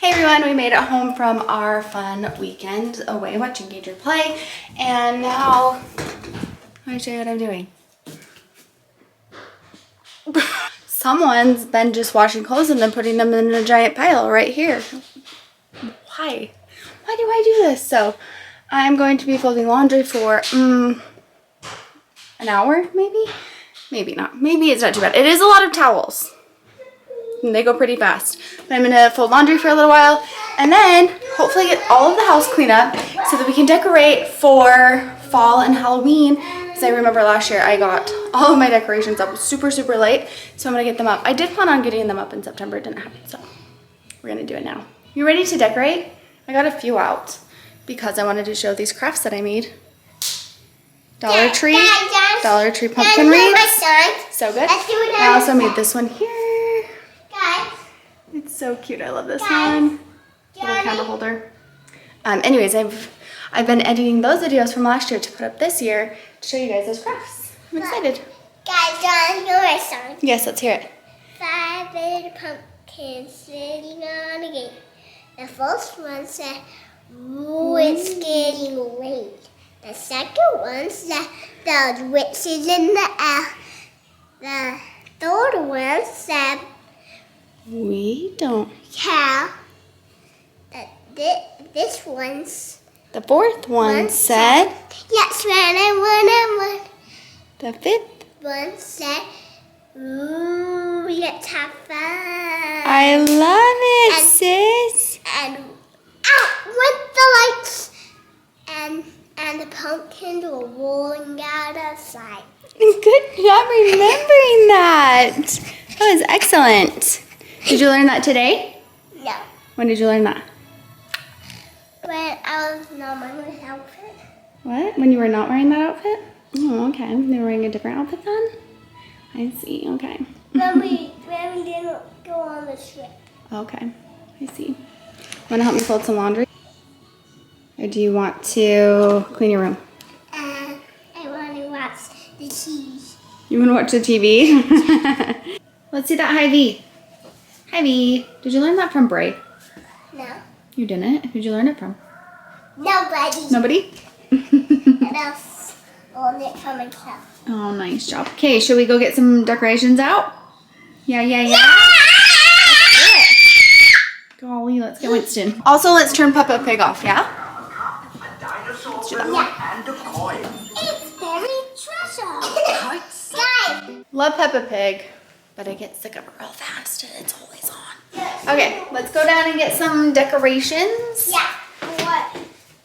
Hey everyone, we made it home from our fun weekend away watching Gager play, and now let me show you what I'm doing. Someone's been just washing clothes and then putting them in a giant pile right here. Why? Why do I do this? So I'm going to be folding laundry for an hour, maybe? Maybe not. Maybe it's not too bad. It is a lot of towels. And they go pretty fast. But I'm gonna fold laundry for a little while and then hopefully get all of the house cleaned up so that we can decorate for fall and Halloween. Because I remember last year I got all of my decorations up super late, so I'm gonna get them up. I did plan on getting them up in September, it didn't happen, so we're gonna do it now. You ready to decorate? I got a few out because I wanted to show these crafts that I made. Dollar Tree pumpkin wreaths. So good. I also made this one here. It's so cute. I love this one. Little candle holder. Anyways, I've been editing those videos from last year to put up this year to show you guys those crafts. I'm excited. Guys, John, hear my song. Yes, let's hear it. 5 little pumpkins sitting on a gate. The first one said, "Ooh, it's getting late." The second one said, "The witch is in the air." The third one said, We don't. "Yeah." This one's. The fourth one said. Yes, when I won. The fifth One said, "Ooh, let's have fun." I love it, sis. And out went the lights, and the pumpkins were rolling out of sight. Good job remembering that. That was excellent. Did you learn that today? No, When did you learn that? when I was not wearing my outfit. What? When you were not wearing that outfit? Oh, okay. They were wearing a different outfit then? I see. Okay. When we didn't go on the trip. Okay. I see. Want to help me fold some laundry? Or do you want to clean your room? I want to watch the cheese. You want to watch the TV? Let's see that Hy-Vee. Hy-Vee. Did you learn that from Bray? No, You didn't? Who'd you learn it from? nobody. Nobody? And else learned it from myself. Oh, nice job. Okay, should we go get some decorations out? Yeah. Golly, let's get Winston. Also, let's turn Peppa Pig off, yeah? Let's do that. Yeah. It's very treasure. Guys. Love Peppa Pig, but I get sick of her real fast and it's always on. Okay, let's go down and get some decorations. Yeah. What?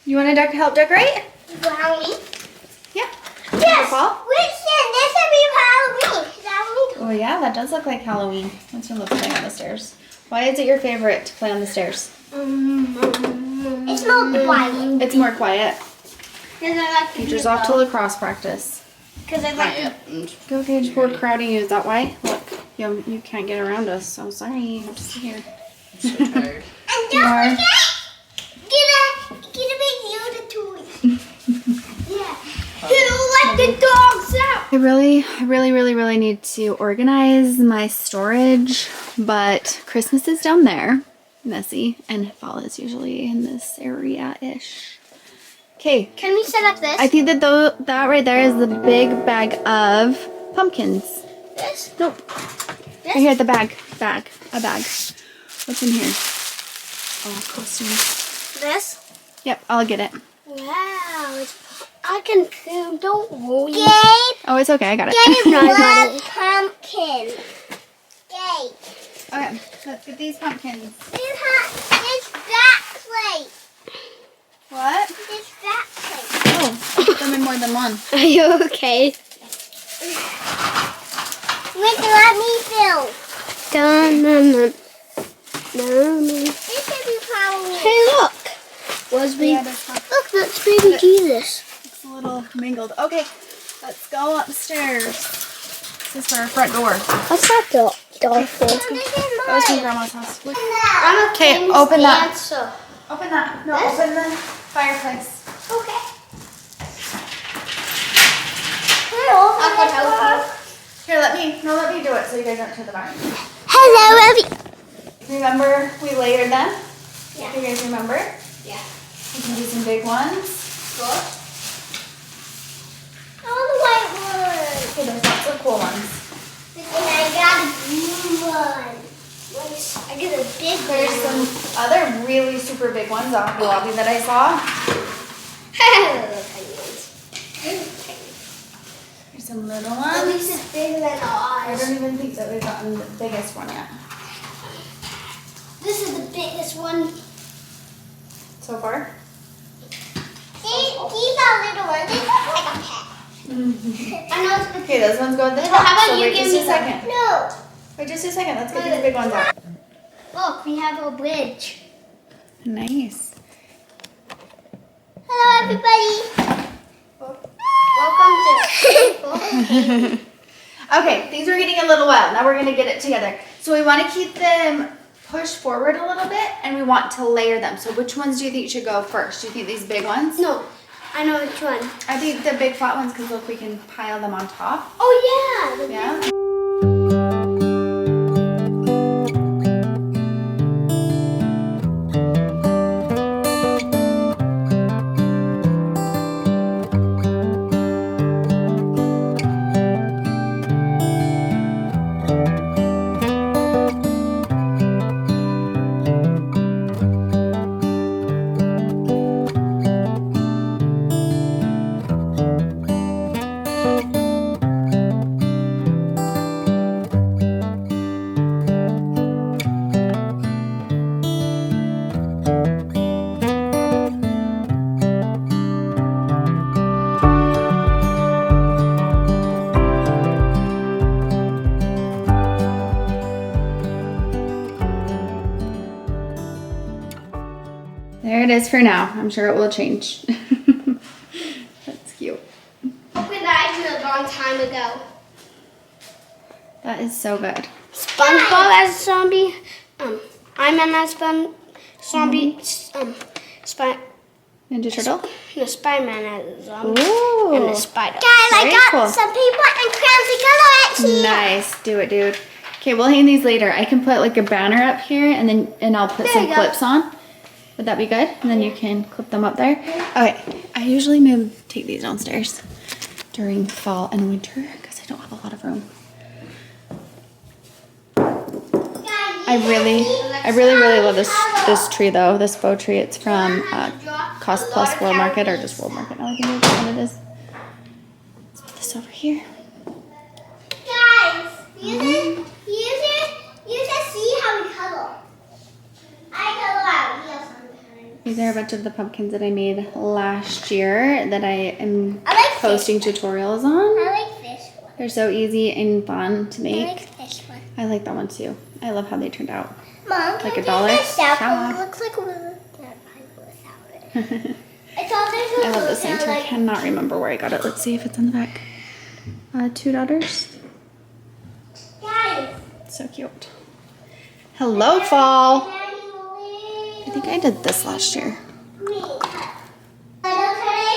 You want to help decorate? Brownie? Yeah. Yes. Paul? Winston, this will be Halloween. Oh yeah, that does look like Halloween. Winston loves playing on the stairs. Why is it your favorite to play on the stairs? It's more quiet. It's more quiet. Because I like to Teacher's off to lacrosse practice. Because I like to. Go Gage, we're crowding you. Is that why? Look, you can't get around us. So sorry, you have to sit here. I'm so tired. And You are. don't forget, get a big Yoda toy. Yeah. Let the dogs out. I really need to organize my storage, but Christmas is down there, messy, and fall is usually in this area-ish. Okay, Can we set up this? I think that that right there is the big bag of pumpkins. This? Nope. This? Right here at the bag. A bag. What's in here? Oh, costumes. This? Yep, I'll get it. Wow. I can feel. Don't worry. Gabe. Oh, it's okay, I got it. Gabe loves pumpkin. Gabe. Okay, let's get these pumpkins. This back plate. What? This back plate. Oh, I put them in more than one. Are you okay? Winston, let me fill. No. This should be Halloween. Hey, look. Look, that's baby Jesus. It's a little mingled. Okay, let's go upstairs. This is for our front door. What's that door for? That was from Grandma's house. Look. I'm a Okay, king's open that. dancer. Open that. No, This? open the fireplace. Okay. I could help you. Here, let me do it so you guys aren't to the back. Hello, Abby. Remember we layered them? Yeah. Do you guys remember? Yeah. We can do some big ones. Cool. All the white ones. Okay, there's lots of cool ones. And I got a blue one. I get a big one. There's some other really super big ones off the lobby that I saw. There's some little At ones. least it's bigger than I ours. don't even think that we've gotten the biggest one yet. This is the biggest one. So far? These are little ones. They look like a pet. I know it's Okay, those ones go at the How top. about So you wait give just me a second. No. Wait just a second. Let's get these big ones out. Look, we have a bridge. Nice. Hello, everybody. Welcome to Okay, these are getting a little wild. Now we're going to get it together. So we want to keep them pushed forward a little bit, and we want to layer them. So which ones do you think should go first? Do you think these big ones? No, I know which one. I think the big flat ones, because look, we can pile them on top. Oh, yeah. Yeah. There it is for now. I'm sure it will change. That's cute. Opened that a long time ago. That is so good. SpongeBob as a zombie. I'm an as zombie. Ninja Turtle? The Spider-Man as a zombie. Ooh. And the spider. Guys, Very I got cool. some paper and crayons to color it here. Nice. Do it, dude. Okay, we'll hang these later. I can put like a banner up here and I'll put There some you go. clips on. Would that be good? And then you can clip them up there. Okay. I usually take these downstairs during fall and winter because I don't have a lot of room. I really love this tree though. This faux tree. It's from Cost Plus World Market or just World Market. Now I think that's what it is. Let's put this over here. Guys, you just see how we color. I color out here sometimes. These are a bunch of the pumpkins that I made last year that I am I like posting tutorials on. I like this one. They're so easy and fun to I make. like this one. I like that one too. I love how they turned out. Mom, Like can a dollar you this out? shop. It looks like we're without it. I thought this I was love this thing too. I cannot remember where I got it. Let's see if it's on the back. $2. Guys. So cute. Hello, fall. Daddy, I think I did this last year. me. Okay.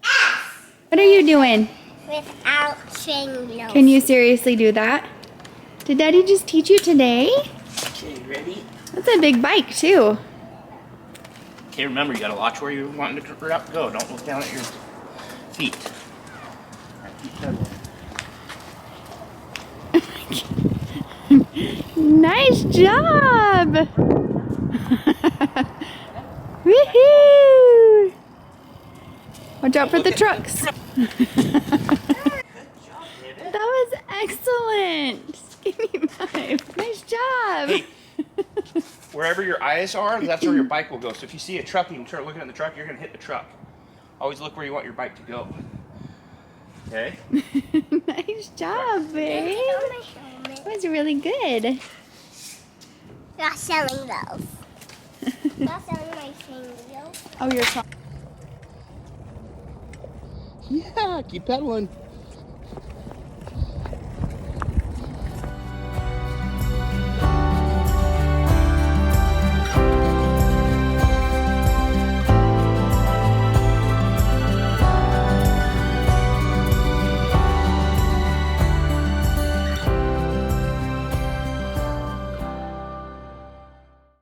S. What are you doing? Without saying no. Can you seriously do that? Did Daddy just teach you today? Okay, ready? That's a big bike too. Okay, remember, you gotta watch where you're wanting to go. Don't look down at your feet. Nice job! Woohoo! Watch out for the trucks. That was excellent. Give me 5. Nice job. Hey, wherever your eyes are, that's where your bike will go. So if you see a truck and you start looking at the truck, you're gonna hit the truck. Always look where you want your bike to go. Okay? Nice job, babe. That was really good. Not selling those. Not selling my fingers. Oh, you're trying. Yeah, keep pedaling.